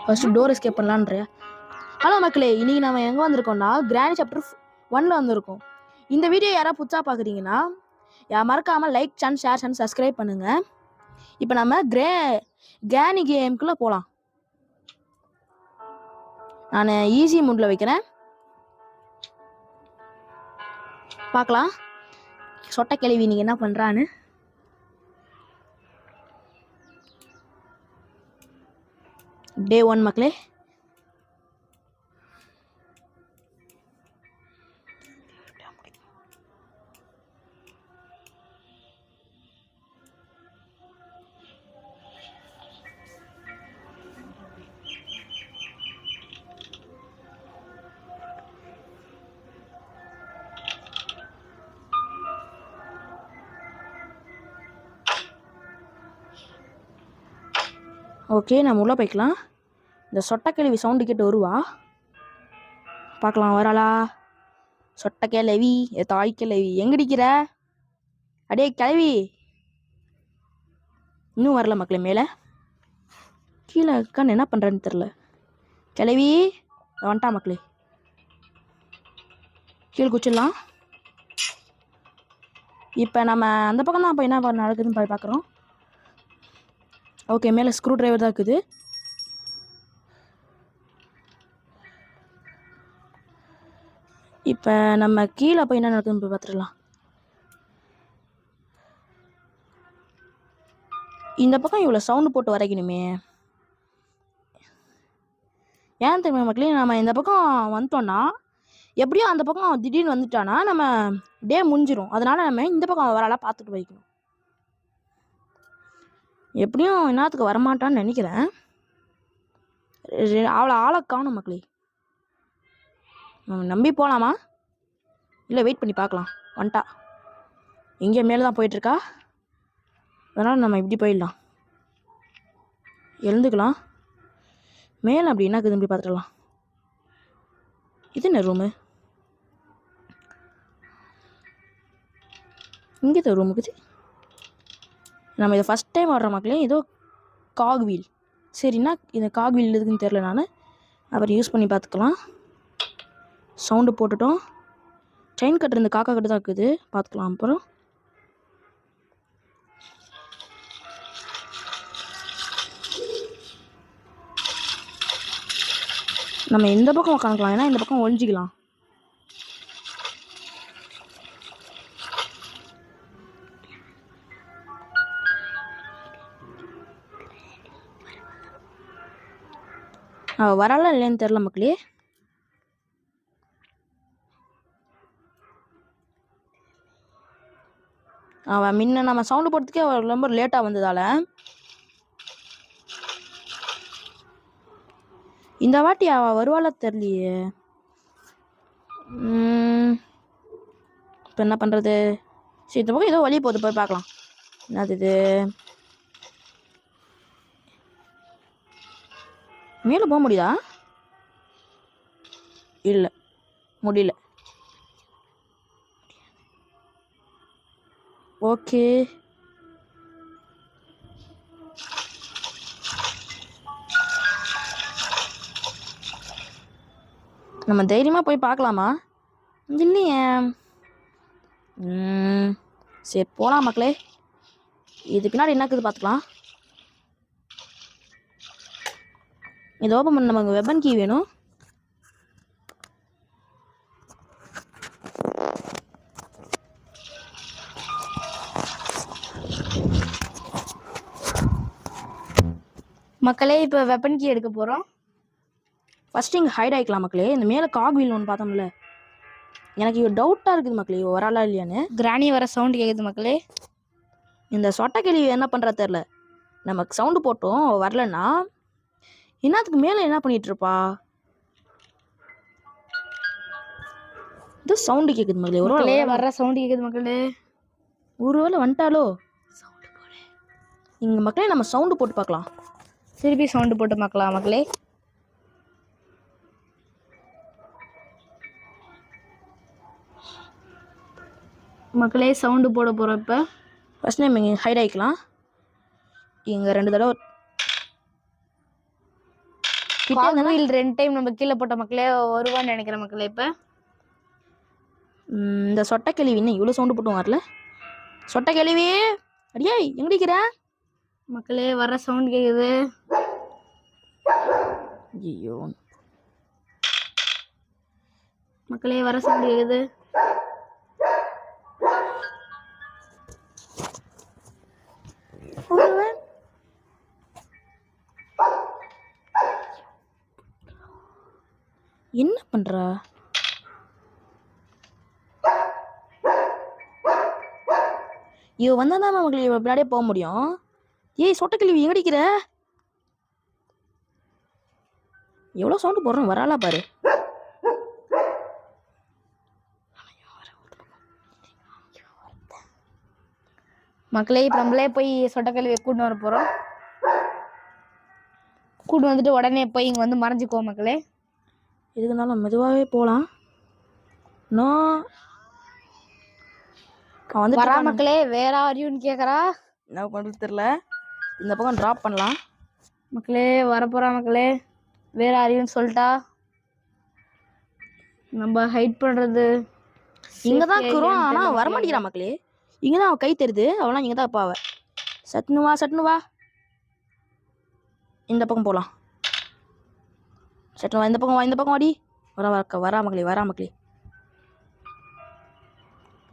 First door escape பண்ணலான்ற. Hello மக்களே, இன்றைக்கி நம்ம எங்கே வந்திருக்கோம்னா கிராணி சாப்டர் 1 வந்திருக்கோம். இந்த வீடியோ யாராவது புதுசாக பார்க்குறீங்கன்னா மறக்காமல் like channel share channel subscribe பண்ணுங்கள். இப்போ நம்ம கிராணி கேமுக்குள்ளே போகலாம். நான் ஈஸி மூடில் வைக்கிறேன், பார்க்கலாம் சொட்டை கேள்வி நீங்கள் என்ன பண்ணுறான்னு. டே 1 மக்களே. ஓகே, நம்ம உள்ளே போய்க்கலாம். இந்த சொட்டக்கிழவி சவுண்டு கேட்டு வருவா, பார்க்கலாம். வராளா சொட்டக்கிழவி? தாய் கிழவி எங்கடிக்கிற? அடே கிழவி, இன்னும் வரல மக்களே. மேலே கீழே இருக்கான்னு என்ன பண்ணுறேன்னு தெரில. கிழவி வந்துட்டா மக்களே, கீழே குச்சிடலாம். இப்போ நம்ம அந்த பக்கம் தான் போய் என்ன நடக்குதுன்னு போய் பார்க்குறோம். ஓகே, மேலே ஸ்க்ரூ டிரைவர் தான் இருக்குது. இப்போ நம்ம கீழே போய் என்ன நடக்குதுன்னு போய் பார்த்துடலாம். இந்த பக்கம் இவ்வளோ சவுண்டு போட்டு வரைக்கணுமே, ஏன் தெரியுமா மக்களே? நம்ம இந்த பக்கம் வந்துட்டோன்னா எப்படியோ அந்த பக்கம் திடீர்னு வந்துட்டானா நம்ம டே முடிஞ்சிடும். அதனால் நம்ம இந்த பக்கம் வரலாம் பார்த்துட்டு வைக்கணும். எப்படியும் என்னத்துக்கு வரமாட்டான்னு நினைக்கிறேன். அவ்வளோ ஆளை காணும் மக்களே. நம்ம நம்பி போகலாமா இல்லை வெயிட் பண்ணி பார்க்கலாம்? வந்துட்டா, எங்கேயோ மேலே தான் போயிட்டுருக்கா. அதனால் நம்ம இப்படி போயிடலாம், எழுந்துக்கலாம். மேலே அப்படி என்ன திரும்பி பார்த்துடலாம். இது என்ன ரூமு? இங்கே தான் ரூம் இருக்குது. நம்ம இதை ஃபஸ்ட் டைம் வர்ற மக்களே. ஏதோ காக் வீல். சரிண்ணா, இந்த காக் வீல் இருக்குதுன்னு தெரில. நான் அப்புறம் யூஸ் பண்ணி பார்த்துக்கலாம். சவுண்டு போட்டுட்டோம். ட்ரெயின் கட்டுற இந்த காக்கா கட்டு தான் இருக்குது, பார்த்துக்கலாம். அப்புறம் நம்ம இந்த பக்கம் உட்காந்துக்கலாம், ஏன்னா இந்த பக்கம் ஒழிஞ்சிக்கலாம். வரலாம் இல்லைன்னு தெரில மக்களே. அவன் முன்ன நம்ம சவுண்டு போடுறதுக்கே ரொம்ப லேட்டாக வந்ததால் இந்த வாட்டி அவள் வருவாளா தெரியலையே. இப்போ என்ன பண்ணுறது? சரி, இந்த பக்கம் ஏதோ வழி போகுது, போய் பார்க்கலாம். என்னது இது? மேலே போக முடியுதா? இல்லை, முடியல. ஓகே, நம்ம தைரியமாக போய் பார்க்கலாமா? இல்லையே. சரி, போகலாம் மக்களே. இது பின்னாடி என்ன இருக்குது பார்த்துக்கலாம். இது ஓப்பன் பண்ண நமக்கு வெப்பன் கீ வேணும். மக்களே, இப்போ வெப்பன் கீ எடுக்க போகிறோம். ஃபஸ்ட்டு இங்கே ஹைட் ஆகிக்கலாம் மக்களே. இந்த மேலே காக் வீல் ஒன்று பார்த்தோம்ல, எனக்கு இவ்வளோ டவுட்டாக இருக்குது மக்களே, வராளா இல்லையான்னு. கிராணி வர சவுண்டு கேட்குது மக்களே. இந்த சொட்டைக்கிளி என்ன பண்ணுறா தெரில. நமக்கு சவுண்டு போட்டோம், வரலன்னா என்னத்துக்கு மேலே என்ன பண்ணிகிட்ருப்பா? இது சவுண்டு கேட்குது மக்களே. ஒரு வர்ற சவுண்டு கேட்குது மக்களே. ஒருவேளை வந்துட்டாலோ? சவுண்டு போடு இங்கே மக்களே. நம்ம சவுண்டு போட்டு பார்க்கலாம். திருப்பி சவுண்டு போட்டு பார்க்கலாம் மக்களே. மக்களே, சவுண்டு போட போகிறோம். இப்போ ஃபஸ்ட் டைம் இங்கே ஹைட் ஆகிக்கலாம். இங்கே 2 தடவை வீல் 2 டைம் நம்ம கீழே போட்ட மக்களே வருவான்னு நினைக்கிறேன் மக்களே. இப்போ இந்த சொட்டை கேள்வி இன்னும் இவ்வளோ சவுண்டு போட்டு வரல. சொட்டை கேள்வி அடியே எங்கடிக்கிற மக்களே? வர சவுண்ட் கேக்குது. ஐயோ மக்களே வர சவுண்ட் கேக்குது. என்ன பண்றா? இவ வந்தாதான் மக்களே இவ பின்னாடியே போக முடியும். ஏய் சொட்டக்கிழவி எங்கடிக்கிற? எவ்வளோ சவுண்டு போடுறோம் வராளா பாரு. மக்களே இப்போ நம்மளே போய் சொட்டக்கிழவியை கூட்டு வர போகிறோம். கூட்டு வந்துட்டு உடனே போய் இங்கே வந்து மறைஞ்சிக்குவோம் மக்களே. எதுக்குனாலும் மெதுவாகவே போகலாம். வந்து வரா மக்களே. வேற ஆரியுன்னு கேட்குறா. என்ன பண்ணுறது தெரில. இந்த பக்கம் ட்ராப் பண்ணலாம் மக்களே. வரப்போகிறா மக்களே. வேற ஆரியுன்னு சொல்லிட்டா. நம்ம ஹைட் பண்ணுறது இங்கே தான் இருக்கிறோம். ஆனால் வரமாட்டேங்கிறா மக்களே. இங்கே தான் அவள் கை தெரியுது. அவளாம் இங்கே தான் அப்பாவ. சட்னு வா இந்த பக்கம் போகலாம். சட்னு வா இந்த பக்கம் வாடி. வரா மக்களே.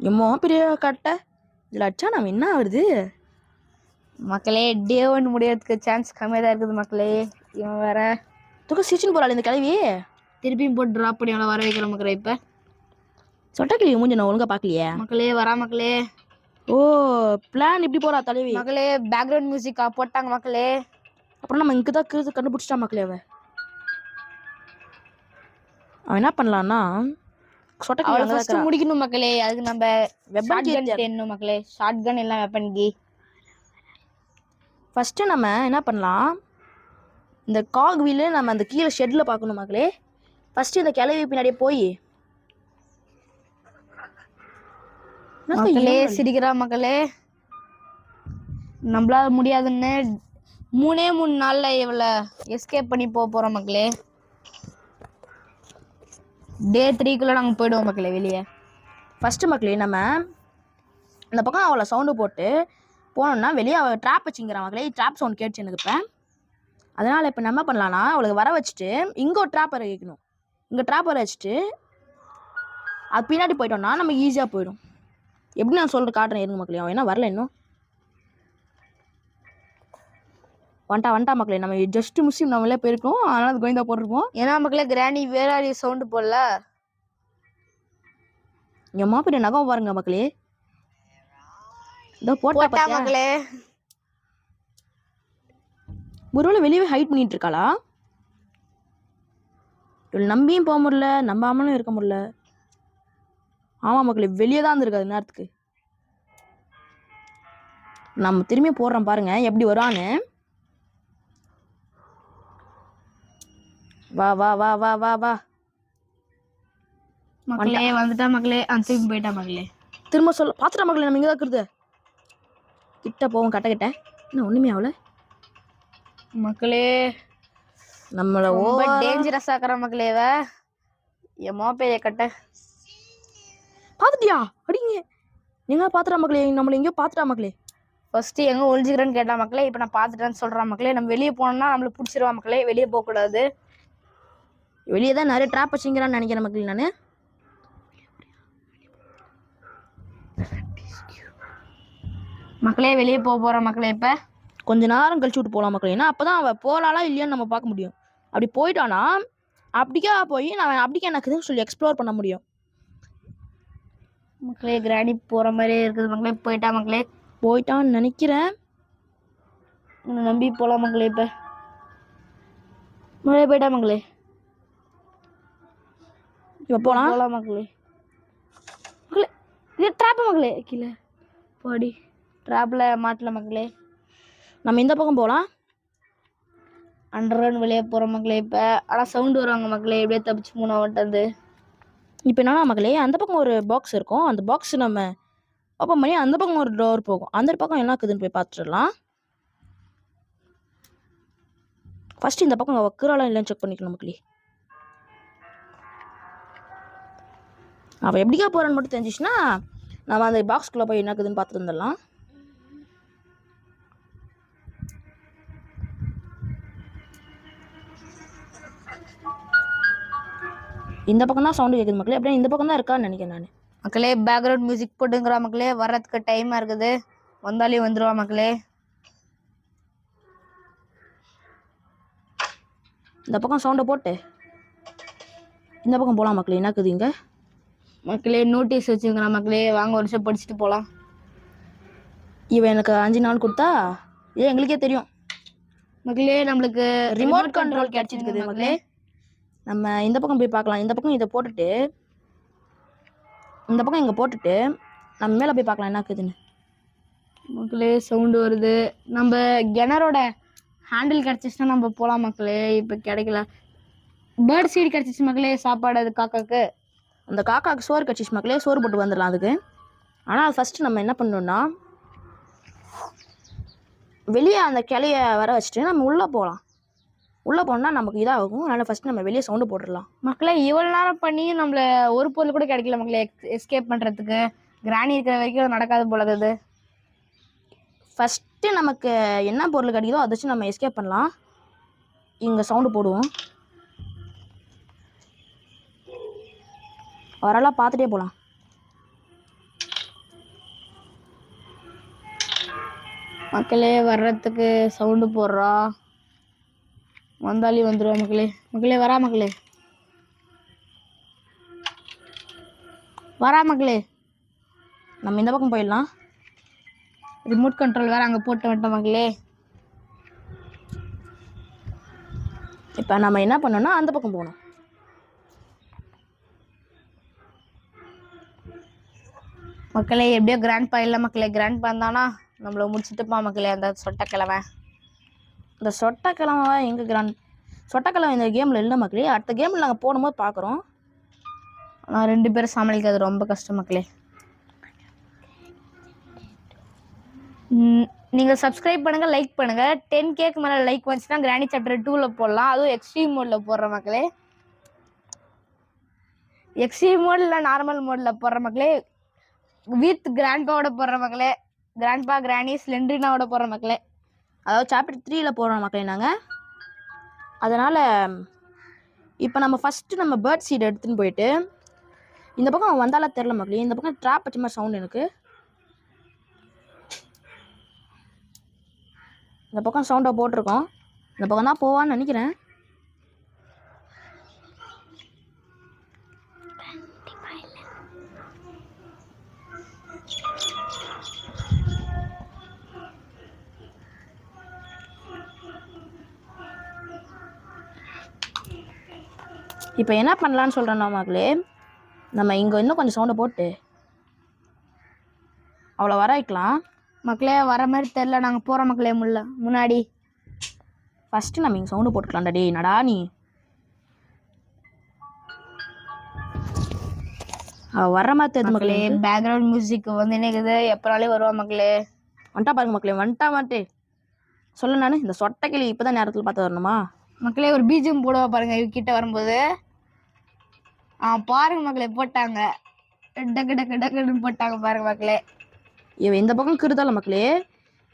எம்மோ பெரிய கட்டை இதில் அடிச்சா நம்ம என்ன ஆகுது மக்களே? டே 1 முடியறதுக்கு சான்ஸ் கம்மியாக தான் இருக்குது மக்களே. இவன் வேற தூக்க சிரிச்சுன்னு போகிறாள் இந்த கிளவி. திருப்பியும் போட்டு ட்ராப் பண்ணி அவளை வர வைக்கிற மக்களே. இப்போ சொட்டக்கிளவி மூஞ்சி நான் ஒழுங்காக பார்க்கலையே மக்களே. வரா மக்களே. ஓ பிளான் இப்படி போறா தலைவி மக்களே. பேக்ரவுண்ட் மியூசிக்கா போட்டாங்க மக்களே. அப்புறம் நம்ம இங்கே தான் கண்டுபிடிச்சிட்டா மக்களே. அவன் என்ன பண்ணலான்னா சொட்டக்கிளவி முடிக்கணும் மக்களே. அதுக்கு நம்ம வெப்பன் தேடணும் மக்களே. ஷார்ட் கன் எல்லாம் வெப்பன் கி. ஃபஸ்ட்டு நம்ம என்ன பண்ணலாம், இந்த காக் வீலு நம்ம அந்த கீழே ஷெட்டில் பார்க்கணும் மக்களே. ஃபஸ்ட்டு இந்த கிளவி பின்னாடியே போய் மக்களே சிரிக்கிறா மக்களே. நம்மளால முடியாதுன்னு 3 நாள்ல இவளை எஸ்கேப் பண்ணி போகிறோம் மக்களே. டே 3க்குள்ள நாங்கள் போயிடுவோம் மக்களே வெளியே. ஃபஸ்ட்டு மக்களே நம்ம இந்த பக்கம் அவளை சவுண்டு போட்டு போனோம்னா வெளியே அவள் ட்ராப் வச்சுங்கிறான் மக்களே. ட்ராப் சவுண்ட் கேட்டுச்சு எனக்கு இப்போ. அதனால் இப்போ நம்ம பண்ணலான்னா அவளுக்கு வர வச்சுட்டு இங்கே ஒரு ட்ராப் வர வைக்கணும். இங்கே ட்ராப் வர வச்சுட்டு அது பின்னாடி போயிட்டோம்னா நம்ம ஈஸியாக போயிடும். எப்படி நான் சொல்கிற காட்டுறேன் இருங்க மக்களே. அவன் என்ன வரல இன்னும். வந்துட்டா மக்களே. நம்ம ஜஸ்ட் முஸ்லீம் நம்மளே போயிருக்கோம். அதனால அது கோயந்தா போட்டிருப்போம். ஏன்னா மக்களே கிராணி வேற சவுண்டு போடல. என் மாப்பிட்ட நகம் பாருங்க மக்களே. இதோ போட்டா மக்களே. ஒருவேளை வெளியே ஹைட் பண்ணிட்டு இருக்காளா? இவள் நம்பியும் போக முடியல, நம்பாமலும் இருக்க முடியல. ஆமாம் மக்களே வெளியே தான் இருந்திருக்காது நேரத்துக்கு. நம்ம திரும்பி போடுறோம் பாருங்க எப்படி வரான்னு. வா வா வா வா வா வா மக்களே. வந்துட்டா மக்களே. திரும்பி போயிட்டா மக்களே. திரும்ப சொல்ல பார்த்துட்டா மக்களே. நம்ம இங்கே தான் இருக்கிறது. கிட்ட போவோம் கிட்ட இன்னும் ஒன்றுமே ஆகல மக்களே. நம்மளை ஓவர் டேஞ்சரஸ் ஆக்குற மக்களேவ. என் மோப்பையை கட்ட பார்த்துட்டியா அடிங்க. எங்கே பார்த்துட்டா மக்களே. நம்மளை எங்கேயோ பார்த்துட்டா மக்களே. ஃபஸ்ட்டு எங்கே ஒழிஞ்சிக்கிறேன்னு கேட்டா மக்களே. இப்போ நான் பார்த்துட்டேன்னு சொல்கிறான் மக்களே. நம்ம வெளியே போனோம்னா நம்மளை பிடிச்சிருவா மக்களே. வெளியே போகக்கூடாது. வெளியே தான் நிறைய ட்ராப் வச்சுங்கிறான்னு நினைக்கிறேன் மக்களே. நான் மக்களே வெளியே போகிறேன் மக்களே. இப்போ கொஞ்ச நேரம் கழிச்சு விட்டு போகலாம் மக்களே. ஏன்னா அப்போ தான் அவள் போகலாளா இல்லையான்னு நம்ம பார்க்க முடியும். அப்படி போயிட்டானா அப்படிக்கா போய் நான் அப்படிக்கா எனக்குதுன்னு சொல்லி எக்ஸ்ப்ளோர் பண்ண முடியும் மக்களே. கிராணி போகிற மாதிரியே இருக்குது மக்களே. போயிட்டா மக்களே. போயிட்டான்னு நினைக்கிறேன். நம்பி போகலாம் மக்களே. இப்போ மக்களே போயிட்டா மக்களே. இப்போ போகலாம் மக்களே. மக்களே இது ட்ராப்பு மக்களே. கீழே போடி ட்ராப்பில் மாட்டல மக்களே. நம்ம இந்த பக்கம் போகலாம். அண்டர்கிரவுண்ட் வெளியே போகிறோம் மக்களே. இப்போ ஆனால் சவுண்டு வருவாங்க மக்களே. எப்படியே தப்பிச்சு மூணு வட்டது. இப்போ என்னன்னா மக்களே அந்த பக்கம் ஒரு பாக்ஸ் இருக்கும். அந்த பாக்ஸ் நம்ம ஓப்பன் பண்ணி அந்த பக்கம் ஒரு டோர் போகும். அந்த பக்கம் என்ன இருக்குதுன்னு போய் பார்த்துடலாம். ஃபர்ஸ்ட் இந்த பக்கம் வைக்கிறாளா இல்லைன்னு செக் பண்ணிக்கலாம் மக்களே. அவள் எப்படிக்கா போகிறான்னு மட்டும் தெரிஞ்சிச்சுன்னா நம்ம அந்த பாக்ஸ்குள்ளே போய் என்னக்குதுன்னு பார்த்துட்டு வந்துடலாம். இந்த பக்கம் தான் சவுண்டு கேட்குது மக்களே. அப்படியே இந்த பக்கம் தான் இருக்கான்னு நினைக்கிறேன் நான். மக்களே பேக்ரவுண்ட் மியூசிக் போட்டுங்கிறா மக்களே. வர்றதுக்கு டைமாக இருக்குது. வந்தாலே வந்துடுவா மக்களே. இந்த பக்கம் சவுண்டை போட்டு இந்த பக்கம் போகலாம் மக்களே. என்னக்குது இங்கே மக்களே? நோட்டீஸ் வச்சுங்கிறா மக்களே. வாங்க ஒரு நிமிஷம் படிச்சுட்டு போகலாம். இவன் எனக்கு 5 நாள் கொடுத்தா எங்களுக்கே தெரியும் மக்களே. நம்மளுக்கு ரிமோட் கண்ட்ரோல் கிடச்சிருக்குது மக்களே. நம்ம இந்த பக்கம் போய் பார்க்கலாம். இந்த பக்கம் இதை போட்டுட்டு இந்த பக்கம் இங்கே போட்டுட்டு நம்ம மேலே போய் பார்க்கலாம் என்னக்குதுன்னு மக்களே. சவுண்டு வருது. நம்ம கிணறோட ஹேண்டில் கிடச்சிச்சுன்னா நம்ம போகலாம் மக்களே. இப்போ கிடைக்கல. பேர்ட் சீடு கிடச்சிச்சு மக்களே. சாப்பாடு அது காக்காக்கு. அந்த காக்காவுக்கு சோறு கிடச்சிச்சு மக்களே. சோறு போட்டு வந்துடலாம் அதுக்கு. ஆனால் ஃபஸ்ட்டு நம்ம என்ன பண்ணணும்னா வெளியே அந்த கிளைய வர வச்சுட்டு நம்ம உள்ளே போகலாம். உள்ளே போனால் நமக்கு இதாகும். அதனால் ஃபஸ்ட்டு நம்ம வெளியே சவுண்டு போட்டுடலாம் மக்களே. இவ்வளோ நேரம் பண்ணி நம்மளை ஒரு பொருள் கூட கிடைக்கல மக்களே. எஸ்கேப் பண்ணுறதுக்கு கிராணி இருக்கிற வரைக்கும் நடக்காது போலது. ஃபஸ்ட்டு நமக்கு என்ன பொருள் கிடைக்குதோ அதை வச்சு நம்ம எஸ்கேப் பண்ணலாம். இங்கே சவுண்டு போடுவோம். வரலாம் பார்த்துட்டே போகலாம். மக்களே வர்றதுக்கு சவுண்டு போடுறா. வந்தாலே வந்துடுவா மக்களே. மக்களே வரா மக்களே. வரா மக்களே. நம்ம இந்த பக்கம் போயிடலாம். ரிமோட் கண்ட்ரோல் வேறு அங்கே போட்டு விட்டோம் மக்களே. இப்போ நம்ம என்ன பண்ணோம்னா அந்த பக்கம் போகணும். மக்களே எப்படியோ கிராண்ட்பா இல்லை மக்களே. கிராண்ட்பா இருந்தானா நம்மளை முடிச்சுட்டுப்பா மக்களே. அந்த சொட்டக்கிழமை இந்த சொட்டக்கிழமை எங்கே சொட்டக்கிழமை இந்த கேமில் இல்லை மக்களே. அடுத்த கேமில் நாங்கள் போடும்போது பார்க்குறோம். ஆனால் 2 பேரும் சமாளிக்கிறது ரொம்ப கஷ்டம் மக்களே. நீங்கள் சப்ஸ்கிரைப் பண்ணுங்கள், லைக் பண்ணுங்கள். 10Kக்கு மேலே லைக் வந்துச்சுன்னா கிராணி சாப்டர் 2ல போடலாம். அதுவும் எக்ஸ்ட்ரீம் மோடில் போடுற மக்களே. எக்ஸ்ட்ரீம் மோட் இல்லை நார்மல் மோடில் போடுற மக்களே. வித் கிராண்ட்பாவோட போடுற மக்களே. கிராண்ட்பா கிராணி ஸ்லெண்ட்ரினாவோட போடுற மக்களே. அதாவது சாப்டர் 3ல போடுற மக்களே நாங்கள். அதனால் இப்போ நம்ம ஃபஸ்ட்டு நம்ம பேர்ட் சீட் எடுத்துன்னு போயிட்டு இந்த பக்கம் அவன் வந்தாலும் தெரில மக்களே. இந்த பக்கம் ட்ராப் வச்ச மாதிரி சவுண்ட் எனக்கு. இந்த பக்கம் சவுண்டை போட்டிருக்கோம். இந்த பக்கம் தான் போவான்னு நினைக்கிறேன். இப்போ என்ன பண்ணலான்னு சொல்கிறேன்னா மக்களே, நம்ம இங்கே இன்னும் கொஞ்சம் சவுண்டை போட்டு அவ்வளோ வர வைக்கலாம் மக்களே. வர மாதிரி தெரில. நாங்கள் போகிறோம் மக்களே. முன்னாடி ஃபஸ்ட்டு நம்ம இங்கே சவுண்டு போட்டுக்கலாம்டா. டே நடா நீ வர்ற மாதிரி தெரியுது மக்களே. பேக்ரவுண்ட் மியூசிக் வந்து என்னக்குது. எப்போனாலே வருவா மக்களே. வந்துட்டா பாருங்க மக்களே. வந்துட்டா மாட்டே சொல்ல நான். இந்த சொட்டைக்கிளி இப்போ தான் நேரத்தில் பார்த்து வரணுமா மக்களே. ஒரு பீஜம் போடுவா பாருங்க கிட்ட வரும்போது. பாருங்க மக்களே. போட்டாங்க டக்கு டக்கு டக்குன்னு போட்டாங்க பாருங்க மக்களே. இவன் இந்த பக்கம் கீறுதால மக்களே.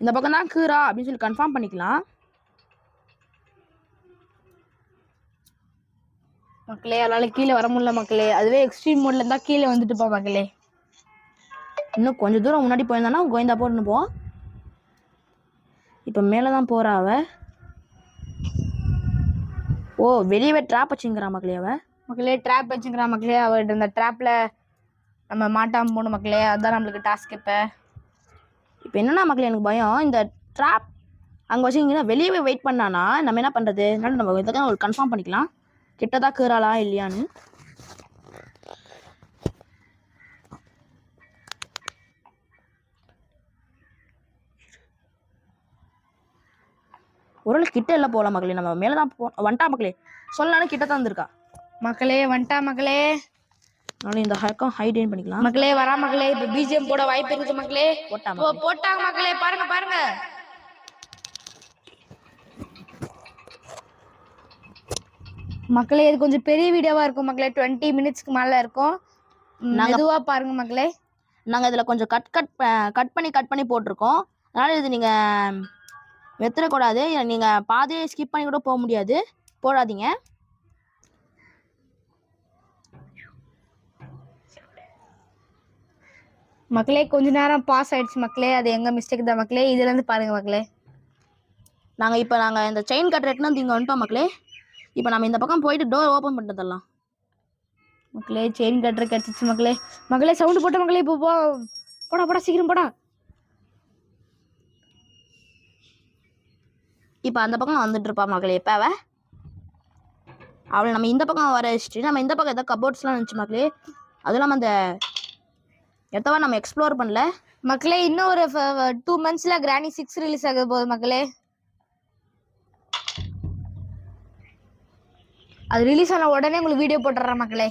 இந்த பக்கம் தான் கீறா அப்படின்னு சொல்லி கன்ஃபார்ம் பண்ணிக்கலாம் மக்களே. அதனால கீழே வர முடியல மக்களே. அதுவே எக்ஸ்ட்ரீம் மோட்ல இருந்தால் கீழே வந்துட்டுப்பா மக்களே. இன்னும் கொஞ்சம் தூரம் முன்னாடி போயிருந்தானா கோயந்தா போட்டுன்னு போ. இப்போ மேலே தான் போகிறா அவ. ஓ வெளியவே ட்ராப் வச்சுங்கிறா மக்களே. மக்களே ட்ராப் வச்சுக்கிறா மக்களே. அவர்கிட்ட இந்த ட்ராப்பில் நம்ம மாட்டாமல் போகணும் மக்களே. அதுதான் நம்மளுக்கு டாஸ்க். இப்போ என்னென்னா மக்களே எனக்கு பயம். இந்த ட்ராப் அங்கே வச்சுக்கிங்கன்னா வெளியவே வெயிட் பண்ணானா நம்ம என்ன பண்ணுறது? அதனால நம்ம இதெல்லாம் ஒரு கன்ஃபார்ம் பண்ணிக்கலாம் கிட்டதான் கீறாளா இல்லையான்னு. ஒரு கிட்ட எல்லாம் போகலாம் மக்களே. நம்ம மேலே தான் வந்துட்டா மக்களே. சொல்லனாலும் கிட்ட தான் வந்திருக்கா மக்களே. வந்துட்டா மக்களே. அதனால இந்த ஹக்கம் ஹைடைன் பண்ணிக்கலாம் மக்களே. வரா மக்களே. இப்போ பிஜிஎம் போட வாய்ப்பு இருக்குது மக்களே. போட்டாங்க மக்களே. பாருங்க பாருங்க. மக்களே இது கொஞ்சம் பெரிய வீடியோவாக இருக்கும் மக்களே, 20 மினிட்ஸ்க்கு மேலே இருக்கும். மெதுவாக பாருங்கள் மக்களே. நாங்கள் இதில் கொஞ்சம் கட் பண்ணி போட்டிருக்கோம். அதனால் இது நீங்கள் வெத்துறக்கூடாது. நீங்கள் பாதியை ஸ்கிப் பண்ணி கூட போக முடியாது, போடாதீங்க. மக்களே கொஞ்ச நேரம் பாஸ் ஆயிடுச்சு மக்களே, அது எங்கள் மிஸ்டேக் தான் மக்களே. இதுலேருந்து பாருங்கள் மக்களே. நாங்கள் இந்த செயின் கட் ரெட்டுன்னு இங்கே வந்துட்டோம் மக்களே. இப்போ நம்ம இந்த பக்கம் போயிட்டு டோர் ஓப்பன் பண்ணிட்டு தரலாம் மக்களே. செயின் கட்டுற கிடச்சிச்சு மக்களே. மக்களே சவுண்டு போட்ட மக்களே. இப்போ போடா சீக்கிரம் போடா. இப்போ அந்த பக்கம் வந்துட்டு இருப்பா மக்களே. இப்போ அவளை நம்ம இந்த பக்கம் வர வச்சுட்டு நம்ம இந்த பக்கம் ஏதாவது கபோர்ட்ஸ்லாம் இருந்துச்சு மக்களே. அதுவும் இல்லாமல் அந்த எத்தவா நம்ம எக்ஸ்ப்ளோர் பண்ணல மக்களே. இன்னும் ஒரு 2 monthsல கிராணி 6 ரிலீஸ் ஆக போகுது மக்களே. அது ரிலீஸ் ஆன உடனே உங்களுக்கு வீடியோ போட்டுறேன் மக்களே.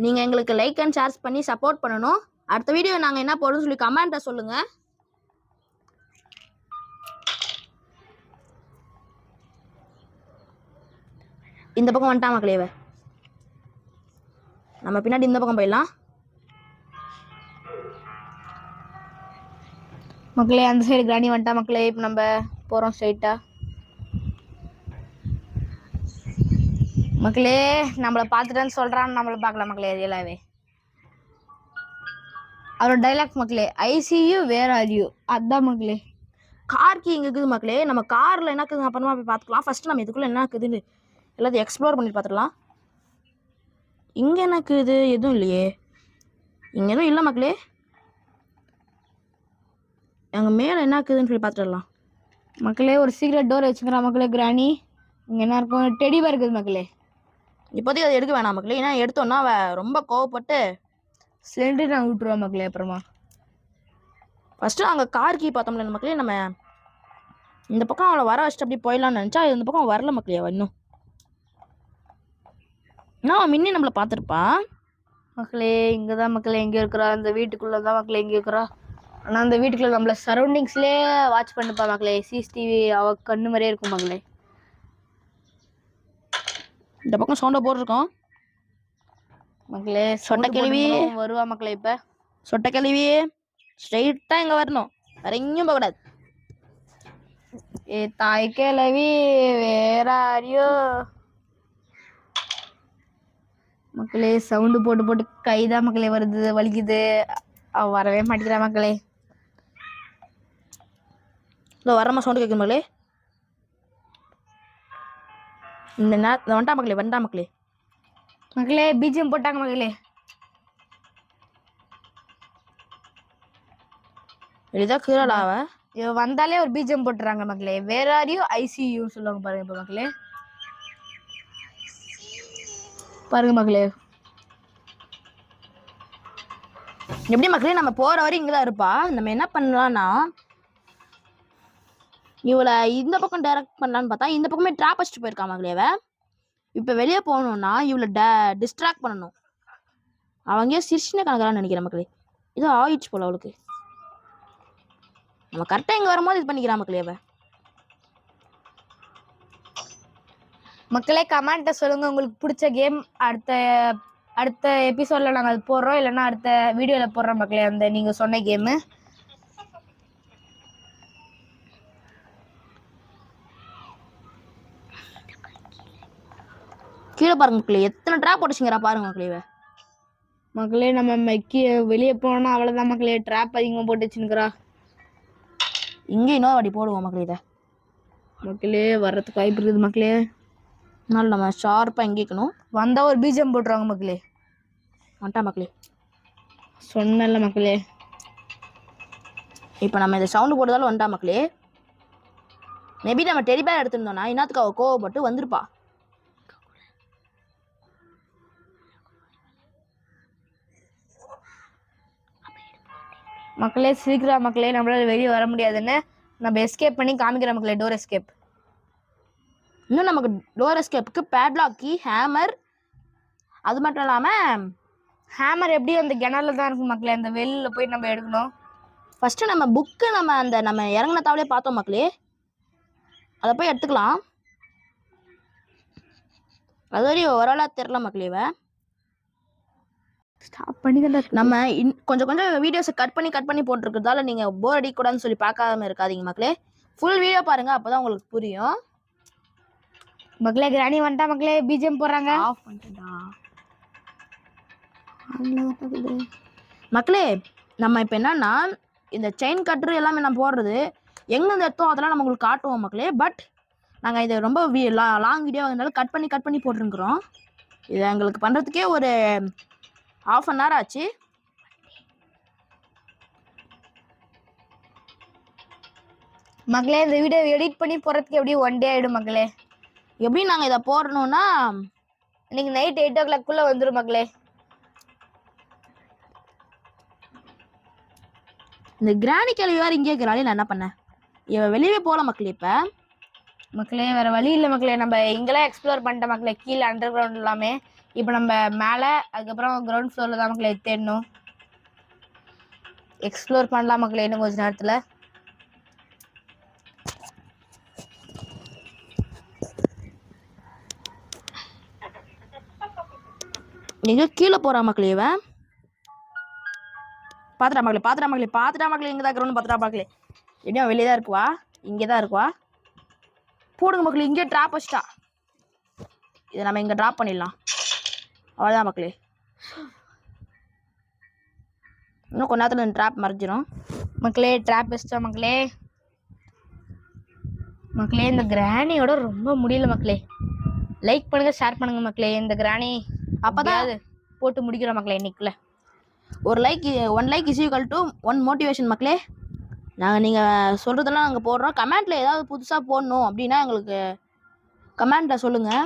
நீங்கள் எங்களுக்கு லைக் அண்ட் ஷேர் பண்ணி சப்போர்ட் பண்ணணும். அடுத்த வீடியோ நாங்கள் என்ன போடுறோம்னு சொல்லி கமெண்ட்டை சொல்லுங்கள். இந்த பக்கம் வந்துட்டா மக்களே. நம்ம பின்னாடி இந்த பக்கம் போயிடலாம் மக்களே. அந்த சைடு கிராணி வந்துட்டா மக்களே. இப்போ நம்ம போகிறோம் ஸ்ட்ரைட்டாக மக்களே. நம்மளை பார்த்துட்டேன்னு சொல்கிறான்னு நம்மளை பார்க்கலாம் மக்களே. ரியலாகவே அவரோட டைலாக் மக்களே. ஐசியூ வேர் ஆர் யூ, அதுதான் மக்களே. கார் கீ இங்கே இருக்குது மக்களே. நம்ம காரில் என்ன இருக்குதுங்க அப்புறமா போய் பார்த்துக்கலாம். ஃபஸ்ட்டு நம்ம இதுக்குள்ளே என்ன இருக்குதுன்னு எல்லாத்தையும் எக்ஸ்ப்ளோர் பண்ணி பார்த்துக்கலாம். இங்கே என்ன இருக்குது? எதுவும் இல்லையே. இங்கே எதுவும் இல்லை மக்களே. எங்கள் மேலே என்ன இருக்குதுன்னு சொல்லி பார்த்துடலாம் மக்களே. ஒரு சீக்ரெட் டோர் வச்சுக்கிறா மக்களே கிராணி. இங்கே என்ன இருக்கும்? டெடிபேர் இருக்குது மக்களே. இப்போதைக்கு அதை எடுக்க வேணாம் மக்களே. ஏன்னா எடுத்தோன்னா ரொம்ப கோவப்பட்டு சிலிண்டர் நான் விட்டுருவோம் மக்களே. அப்புறமா ஃபஸ்ட்டு அங்கே கார் கீ பார்த்தோம்ல மக்களே. நம்ம இந்த பக்கம் அவளை வர வச்சுட்டு அப்படி போயிடலான்னு நினச்சா இந்த பக்கம் வரல மக்களே. இன்னும் நான் மின்னி நம்மளை பார்த்துருப்பா மக்களே. இங்கே தான் மக்களே எங்கே இருக்கிறா? அந்த வீட்டுக்குள்ளே தான் மக்களே எங்கே இருக்கிறா? ஆனால் அந்த வீட்டுக்குள்ளே நம்மளை சரௌண்டிங்ஸ்லேயே வாட்ச் பண்ணிப்பா மக்களே. சிசிடிவி அவள் கண்ணு மாதிரியே இருக்கும் மக்களே. இந்த பக்கம் சவுண்டை போட்டிருக்கோம் மக்களே. சொட்ட கேள்வி வருவா மக்களே. இப்போ சொட்ட கேள்வி ஸ்ட்ரைட்டாக இங்கே வரணும், வேற எங்கேயும் போகக்கூடாது. ஏ தாய் கிழவி வேற ஆரியோ மக்களே. சவுண்டு போட்டு கைதான் மக்களே வருது, வலிக்குது. அவ வரவே மாட்டேங்கிறா மக்களே. இதோ வரமா சவுண்டு கேட்கும் மக்களே. இந்த வந்துட்டா மக்களே. மக்களே பிஜிஎம் போட்டாங்க மக்களே. எளிதாக கீழாவ வந்தாலே ஒரு பிஜிஎம் போட்டுறாங்க மக்களே. வேர் ஆர் யூ ஐசியூ சொல்லுவாங்க பாருங்க. இப்போ மக்களே பாருங்க மக்களே. எப்படி மக்களே நம்ம போகிற வரையும் இங்கே தான் இருப்பா. நம்ம என்ன பண்ணலாம்னா இவளை இந்த பக்கம் டைரக்ட் பண்ணலான்னு பார்த்தா இந்த பக்கமே ட்ராப் வச்சுட்டு போயிருக்கா மக்களேவ. இப்போ வெளியே போகணுன்னா இவளை டிஸ்ட்ராக்ட் பண்ணணும். அவங்க சிரிச்சுனே கணக்கலான்னு நினைக்கிறேன் மக்களே. இது ஆயிடுச்சு போல அவளுக்கு. நம்ம கரெக்டாக இங்கே வரும்போது இது பண்ணிக்கிறா மக்களேவ. மக்களே கமெண்ட்டை சொல்லுங்கள் உங்களுக்கு பிடிச்ச கேம். அடுத்த எபிசோடில் நாங்கள் அது போடுறோம், இல்லைன்னா அடுத்த வீடியோவில் போடுறோம் மக்களே. அந்த நீங்கள் சொன்ன கேமு கீழே பாருங்க மக்களே. எத்தனை ட்ராப் போட்டுச்சுங்கிறா பாருங்க மக்களே. மக்களே நம்ம வெளியே போனோம்னா அவ்வளோதான் மக்களே. ட்ராப் அதிகமாக போட்டு வச்சுருக்கிறா. இங்கே இன்னொரு வாட்டி போடுவோம் மக்களே. இதை மக்களே வர்றதுக்கு வாய்ப்பு இருக்குது மக்களே. அதனால நம்ம ஷார்ப்பாக எங்கேக்கணும். வந்தால் ஒரு பிஜிஎம் போட்டுருவாங்க மக்களே. வந்துட்டா மக்களே. சொன்னல மக்களே. இப்போ நம்ம இந்த சவுண்டு போட்டதாலும் வந்துட்டா மக்களே. மேபி நம்ம டெடிபேர் எடுத்திருந்தோம்னா இன்னத்துக்கு அவள் கோவப்பட்டு வந்திருப்பா. மக்களே சீக்கிரம் மக்களே. நம்மளால வெளியே வர முடியாதுன்னு நம்ம எஸ்கேப் பண்ணி காமிக்கிறோம் மக்களே. Door escape. இன்னும் நமக்கு டோர் எஸ்கேப்புக்கு பேட்லாக் கீ, ஹேமர், அது மட்டும் இல்லாமல் ஹேமர் எப்படியும் அந்த கிணறுல தான் இருக்கும் மக்களே. அந்த வெளியில் போய் நம்ம எடுக்கணும். ஃபஸ்ட்டு நம்ம புக்கு நம்ம இறங்கின தாவலே பார்த்தோம் மக்களே. அதை போய் எடுத்துக்கலாம். அது வரையும் ஓரளவு தெரியல மக்களே. ஸ்டாப் பண்ணி தான் நம்ம கொஞ்சம் கொஞ்சம் வீடியோஸை கட் பண்ணி போட்டிருக்கிறதால நீங்கள் போர் அடிக்கூடாதுன்னு சொல்லி பார்க்காம இருக்காதீங்க மக்களே. ஃபுல் வீடியோ பாருங்க, அப்போதான் உங்களுக்கு புரியும். மக்களே கிராணி வந்துட்டா மக்களே. பிஜிஎம் போடுறாங்க. ஆஃப் பண்ணிட்டா மக்களே. நம்ம இப்போ என்னன்னா இந்த செயின் கட்ரு எல்லாமே நம்ம போடுறது எங்கேருந்து எடுத்தோம் அதெல்லாம் நம்ம உங்களுக்கு காட்டுவோம் மக்களே. பட் நாங்கள் இதை ரொம்ப லாங் வீடியோ இருந்தாலும் கட் பண்ணி போட்டிருக்கிறோம். இதை எங்களுக்கு பண்ணுறதுக்கே ஒரு ½ அன் ஹவர் ஆச்சு. மக்களே இந்த வீடியோ எடிட் பண்ணி போகிறதுக்கு எப்படி 1 டே ஆகிடும் மக்களே. எப்படி நாங்கள் இதை போடணும்னா இன்னைக்கு நைட் 8 o'clock வந்துடும் மக்களே. இந்த கிராணி கேள்வி வேறு இங்கே இருக்கிறாளே, நான் என்ன பண்ணேன்? இவன் வெளியே போகல மக்களே. இப்போ மக்களே வேறு வழி இல்லை மக்களே. நம்ம இங்கெல்லாம் எக்ஸ்ப்ளோர் பண்ணிட்டோம் மக்களே. கீழே அண்டர் கிரவுண்ட் எல்லாமே. இப்போ நம்ம மேலே அதுக்கப்புறம் கிரவுண்ட் ஃப்ளோரில் தான் மக்களே தேடணும். எக்ஸ்ப்ளோர் பண்ணலாம் மக்களே இன்னும் கொஞ்சம் நேரத்தில். எங்கே கீழே போகிறா மக்களே. இவன் பார்த்துட்டா மக்களே. இங்கே தான் கிரவுண்ட் பார்த்துட்டா மக்களே. எப்படியும் வெளியே தான் இருக்குவா, இங்கே தான் இருக்குவா. போடுங்க மக்களே. இங்கே ட்ராப் வச்சிட்டா. இதை நம்ம இங்கே ட்ராப் பண்ணிடலாம். அவ்வளோதான் மக்களே. இன்னும் கொஞ்ச நேரத்தில் ட்ராப் மறைஞ்சிடும் மக்களே. ட்ராப் வச்சிட்டா மக்களே. மக்களே இந்த கிராணியோட ரொம்ப முடியல மக்களே. லைக் பண்ணுங்க, ஷேர் பண்ணுங்க மக்களே. இந்த கிராணி அப்போதான் போட்டு முடிக்கிறோம் மக்களே இன்னைக்குள்ள. ஒரு like 1 like is equal to 1 motivation மக்களே. நீங்கள் சொல்கிறதெல்லாம் நாங்கள் போடுறோம். கமெண்ட்டில் ஏதாவது புதுசாக போடணும் அப்படின்னா எங்களுக்கு கமெண்ட்டில் சொல்லுங்கள்.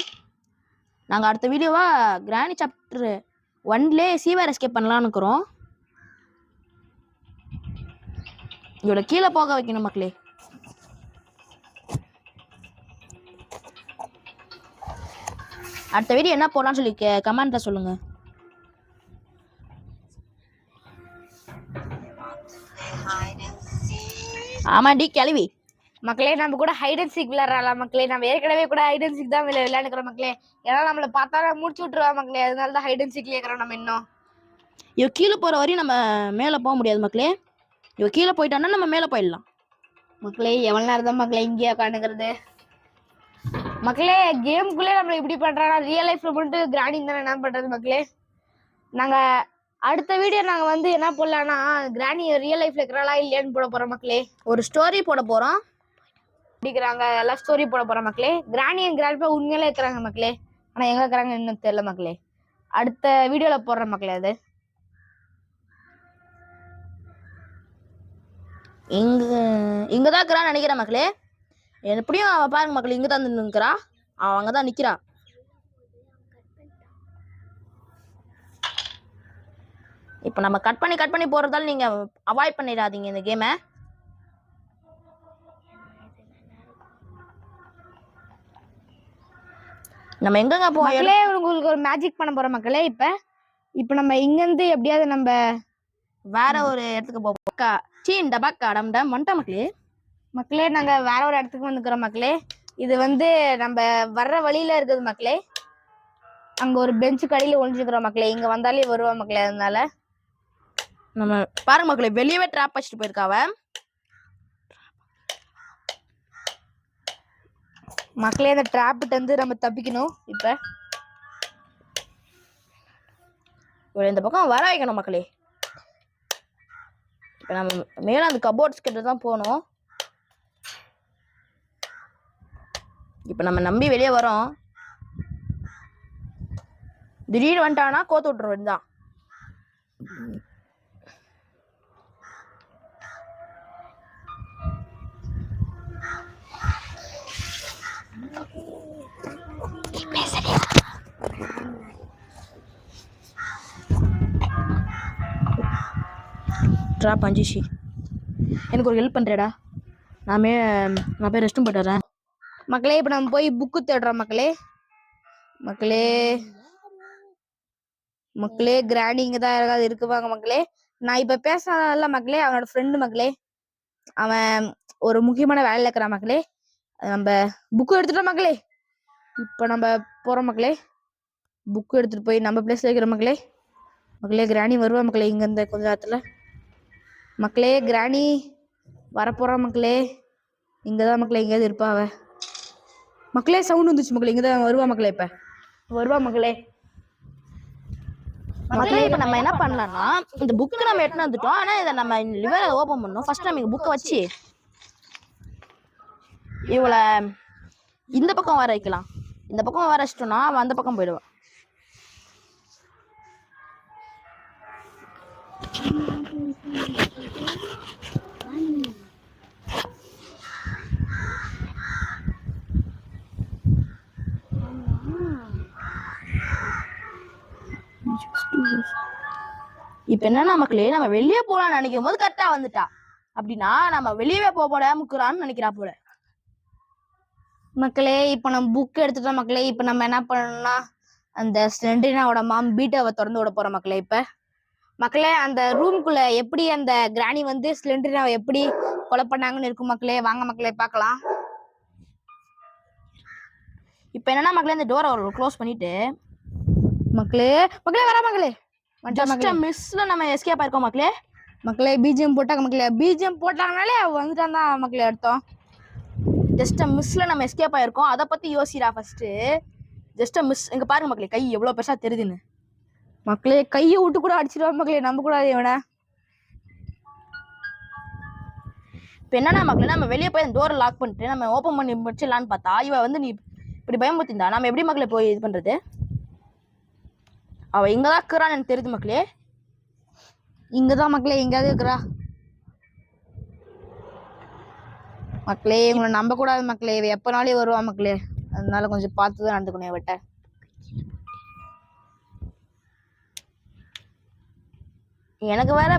நாங்கள் அடுத்த வீடியோவாக கிராணி சாப்டர் 1லே சீவர் எஸ்கேப் பண்ணலான்னு இருக்கிறோம். இதோட கீழே போக வைக்கணும் மக்களே. அடுத்த வீடியோ என்ன போடலான்னு சொல்லி கமெண்ட்டில் சொல்லுங்கள். ஆமாண்டி கிளவி மக்களே. நம்ம கூட ஹைட் அண்ட் சீக் விளையாடலாம் மக்களே. நம்ம ஏற்கனவே கூட ஹைட் அண்ட் சீக் தான் விளையாடுக்கிறோம் மக்களே. ஏன்னா நம்மளை பார்த்தா முடிச்சு விட்டுருவா மக்களே. அதனால தான் ஹைட் அண்ட் சீக் கேட்குறோம் நம்ம. இன்னும் இவ கீழே போகிற வரையும் நம்ம மேலே போக முடியாது மக்களே. இவ கீழே போயிட்டான்னா நம்ம மேலே போயிடலாம் மக்களே. எவ்வளோ நேரம் தான் மக்களே இங்கேயே உட்காந்துக்கிறது மக்களே. கேமுக்குள்ளே நம்மளை இப்படி பண்ணுறாங்க. ரியல் லைஃப்பில் பண்ணிட்டு கிராணி தானே என்ன பண்ணுறது மக்களே. நாங்கள் அடுத்த வீடியோ நாங்கள் வந்து என்ன போடலான்னா கிராணி ரியல் லைஃப்பில் இருக்கிறாளா இல்லையான்னு போட போகிறோம் மக்களே. ஒரு ஸ்டோரி போட போகிறோம். பிடிக்கிறாங்க எல்லாம் ஸ்டோரி போட போகிறோம் மக்களே. கிராணி என் கிராண்ட்பா உண்மையிலே இருக்கிறாங்க மக்களே. ஆனால் எங்கே இருக்கிறாங்க இன்னும் தெரியல மக்களே. அடுத்த வீடியோவில் போடுறேன் மக்களே. அது இங்கே தான் இருக்கிறான்னு நினைக்கிறேன் மக்களே. எப்படியும் அவள் பாருங்க மக்களே, இங்கே தான் நிற்கிறா. அவள் அங்கே தான் நிற்கிறா. இப்போ நம்ம கட் பண்ணி போகிறதால நீங்கள் அவாய்ட் பண்ணிடாதீங்க இந்த கேமை. நம்ம எங்கெங்க மக்களே உங்களுக்கு ஒரு மேஜிக் பண்ண போகிறோம் மக்களே. இப்போ நம்ம இங்கேருந்து எப்படியாவது நம்ம வேற ஒரு இடத்துக்கு போவோம். சீன் டபாக்கா டம் டம் வந்துட்டோம் மக்களே. மக்களே நாங்கள் வேற ஒரு இடத்துக்கு வந்துக்கிறோம் மக்களே. இது வந்து நம்ம வர்ற வழியில இருக்குது மக்களே. அங்கே ஒரு பெஞ்சு கடையில் ஒழிஞ்சுக்கிறோம் மக்களே. இங்கே வந்தாலே வருவா மக்களே. அதனால நம்ம பாருங்க மக்களே, வெளியவே ட்ராப் வச்சுட்டு போயிருக்காவ மக்களே. இந்த ட்ராப்கிட்ட இருந்து நம்ம தப்பிக்கணும். இப்போ இந்த பக்கம் வர வைக்கணும் மக்களே. இப்போ நம்ம மேலே அந்த கபோர்ட்ஸ் கிட்ட தான் போகணும். இப்போ நம்ம நம்பி வெளியே வரோம். திடீர்னு வந்துட்டானா கோத்து விட்டுருவோம் தான். ட்ராப் அஞ்சிஷி எனக்கு ஒரு ஹெல்ப் பண்ணுறேடா. நான் போய் ரெஸ்ட்டும் போயிட்டு வரேன் மக்களே. இப்போ நம்ம போய் புக்கு தேடுறோம் மக்களே. மக்களே கிராணி இங்கே தான் யாராவது இருக்குவாங்க மக்களே. நான் இப்போ பேசுறதில்ல மக்களே, அவனோட ஃப்ரெண்டு மக்களே. அவன் ஒரு முக்கியமான வேலையில் இருக்கிறான் மக்களே. நம்ம புக்கு எடுத்துட்டோம் மக்களே. இப்போ நம்ம போகிறோம் மக்களே. புக்கு எடுத்துட்டு போய் நம்ம பிளேஸ்ல வைக்கிற மக்களே. மக்களே கிராணி வருவா மக்களே இங்க இந்த கொஞ்ச நேரத்துல. மக்களே கிராணி வரப்போறா மக்களே. இங்கதான் மக்களே எங்கேயாவது இருப்பா அவ. மக்களே சவுண்ட் வந்துச்சு மக்களே. இங்கதான் வருவா மக்களே. இப்ப வருவா மக்களே. மக்களே இப்போ நம்ம என்ன பண்ணலாம்னா இந்த புக்கு நம்ம எடுத்துன்னு வந்துட்டோம். ஆனால் இதை நம்ம லிவரை ஓப்பன் பண்ணோம். ஃபர்ஸ்ட் நம்ம இங்கே புக்கை வச்சு இவளை இந்த பக்கம் வர வைக்கலாம். இந்த பக்கம் வர வச்சிட்டோம்னா அவன் அந்த பக்கம் போயிடுவான். இப்போ என்னன்னா மக்களே நம்ம வெளியே போகலான்னு நினைக்கும் போது கரெக்டாக வந்துட்டா. அப்படின்னா நம்ம வெளியவே போட முக்குறான்னு நினைக்கிறா போல. மக்களே இப்போ நம்ம புக் எடுத்துட்டோம் மக்களே. இப்போ நம்ம என்ன பண்ணணும்னா அந்த ஸ்லெண்டரினாவோட மாம் பீட்டாவை திறந்து விட போறோம் மக்களே. இப்போ மக்களே அந்த ரூம்குள்ள எப்படி அந்த கிராணி வந்து ஸ்லெண்டரினாவை எப்படி கொலை பண்ணாங்கன்னு இருக்கும் மக்களே. வாங்க மக்களே பார்க்கலாம். இப்போ என்னன்னா மக்களே இந்த டோரை க்ளோஸ் பண்ணிட்டு மக்களே மக்களே வரா மக்களே. ஜஸ்ட் மிஸ்ல நம்ம எஸ்கேப் ஆயிருக்கோம் மக்களே. மக்களே பிஜிஎம் போட்டாங்க மக்களே. பிஜிஎம் போட்டாங்கனாலே வந்துட்டான் தான் மக்களே அர்த்தம். ஜஸ்ட் மிஸ்ல நம்ம எஸ்கேப் ஆயிருக்கோம். அதை பத்தி யோசிடா ஃபர்ஸ்ட். Just miss. இங்க பாருங்க மக்களே கை எவ்வளவு பெருசா தெரியுதுன்னு. மக்களே கையை விட்டு கூட அடிச்சிருவா மக்களே. நம்ப கூடாது இவனை. இப்போ என்னன்னா மக்களே நம்ம வெளியே போய் அந்த டோரை லாக் பண்ணிட்டு நம்ம ஓப்பன் பண்ணி முடிச்சிடலான்னு பார்த்தா இவ வந்து நீ இப்படி பயமுறுத்திருந்தா நம்ம எப்படி மக்களே போய் இது பண்றது? அவ இங்கதான் இருக்கிறான்னு எனக்கு தெரியுது மக்களே. இங்கதான் மக்களே எங்கேயாவது இருக்கிறா மக்களே. இவங்களை நம்ப கூடாது மக்களே. இவ எப்பனாலும் வருவா மக்களே. அதனால கொஞ்சம் பார்த்துதான் நடந்துக்கணும் இவட்ட. எனக்கு வேற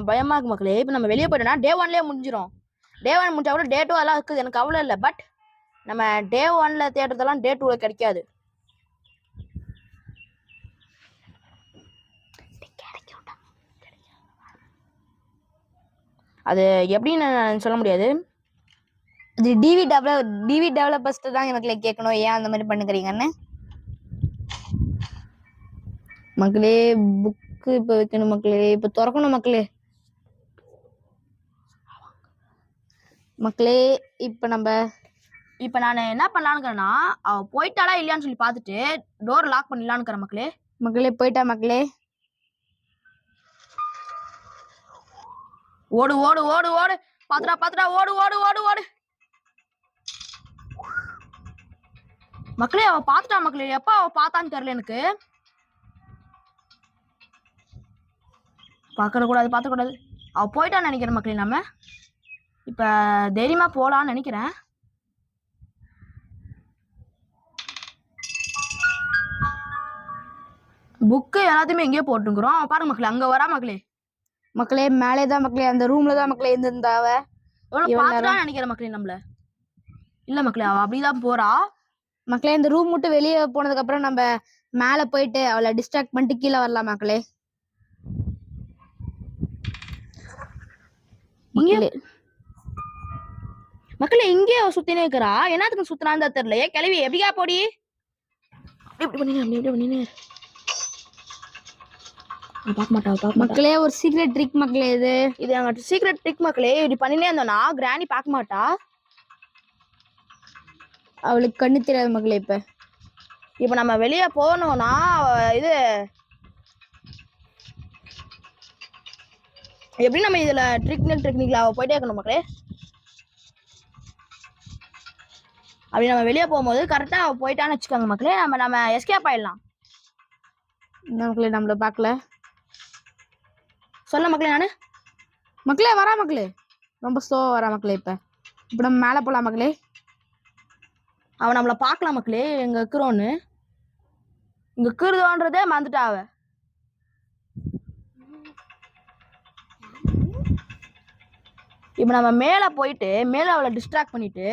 பயமா இருக்கு மக்களே. இப்போ நம்ம வெளியே போயிட்டோம்னா டே 1லயே முடிஞ்சிடும். டே 1 முடிஞ்சா கூட டே 2 எல்லாம் இருக்குது. எனக்கு அவ்வளோ இல்லை. பட் நம்ம டே 1ல தேடுறதெல்லாம் டே 2ல கிடைக்காது. அது எப்படின்னு சொல்ல முடியாது. அது டிவி டெவலப்பர்ஸ் தான் எனக்கு கேட்கணும் ஏன் அந்த மாதிரி பண்ணுக்கிறீங்கன்னு. மக்களே புக்கு இப்போ வைக்கணும் மக்களே. இப்போ திறக்கணும் மக்களே. மக்களே இப்போ நான் என்ன பண்ணலான்னுக்கிறேன்னா அவ போயிட்டாளா இல்லையான்னு சொல்லி பார்த்துட்டு டோர் லாக் பண்ணிடலான்னு மக்களே. மக்களே போயிட்டா மக்களே. ஓடு ஓடு ஓடு ஓடு. பாத்துடா ஓடு ஓடு ஓடு ஓடு. மக்களே அவ பாத்துட்டா மக்களே. எப்ப அவ பார்த்தான்னு தெரியல எனக்கு. பார்க்கக்கூடாது. அவ போயிட்டான்னு நினைக்கிறேன் மக்களே. நம்ம இப்ப தைரியமா போலான்னு நினைக்கிறேன். புக்கு எல்லாத்தையுமே எங்கேயோ போட்டுங்கிறோம். பாருங்க மக்களே அங்க வரா மக்களே. மக்களே மேலே தான் மக்களே. அந்த ரூம்ல தான் மக்களே இருந்திருந்தாவ. பார்த்துட்டான்னு நினைக்கிறேன் மக்களே. நம்மள இல்ல மக்களே அவ அப்படிதான் போறா மக்களே. இந்த ரூம் மட்டும் வெளியே போனதுக்கு அப்புறம் நம்ம மேல போயிட்டு அவளை டிஸ்ட்ராக்ட் பண்ணிட்டு கீழே வரலாம் மக்களே. மக்களே இங்கே சுத்தினே இருக்கிறா. என்னத்துக்கு சுத்தினான்னு தெரியல. கிளவி எப்படியா போடி. பார்க்க மாட்டா மக்களே. ஒரு சீக்ரெட் ட்ரிக் மக்களே. இது எங்க சீக்ரெட் ட்ரிக் மக்களே. இப்படி பண்ணினே இருந்தோம்னா கிராணி பார்க்க மாட்டா. அவளுக்கு கண்ணு தெரியாது மக்களே. இப்ப நம்ம வெளியே போனோம்னா இது எப்படி நம்ம இதுல டெக்னிக்ல போயிட்டே இருக்கணும் மக்களே. அப்படி நம்ம வெளியே போகும்போது கரெக்டா அவ போயிட்டான்னு வச்சுக்கோங்க மக்களே. நம்ம எஸ்கேப் ஆயிடலாம். மக்களே நம்மள பார்க்கல சொல்ல மக்களே. நானு மக்களே வரா மக்களே. ரொம்ப ஸ்லோவா வரா மக்களே. இப்ப நம்ம மேல போலாம் மக்களே. அவன் நம்மள பார்க்கலாம் மக்களே. எங்க இருக்கிறோன்னு இங்க இருக்கிறதோன்றதே மறந்துட்டா அவ. இப்ப நம்ம மேல போயிட்டு மேல அவளை டிஸ்ட்ராக்ட் பண்ணிட்டு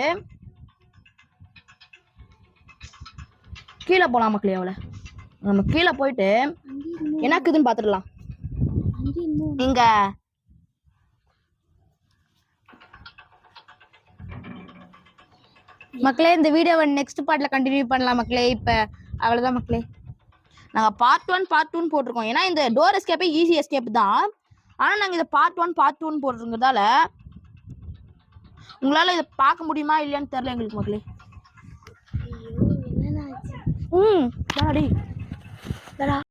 கீழே போலாம் மக்களே. அவளை நம்ம கீழே போயிட்டு எனக்குதுன்னு பாத்துடலாம். இங்க மக்களே இந்த வீடியோவை நெக்ஸ்ட் பார்ட்ல கண்டினியூ பண்ணலாம் மக்களே. இப்ப அவ்வளவுதான் மக்களே. நாங்கள் பார்ட் 1 பார்ட் 2 போட்டிருக்கோம். ஏன்னா இந்த டோர் எஸ்கேப்பே ஈஸி எஸ்கேப் தான். ஆனால் நாங்கள் இதை பார்ட் 1 பார்ட் 2 போட்டிருக்கிறதால உங்களால் இதை பார்க்க முடியுமா இல்லையான்னு தெரில எங்களுக்கு மக்களே. டாடி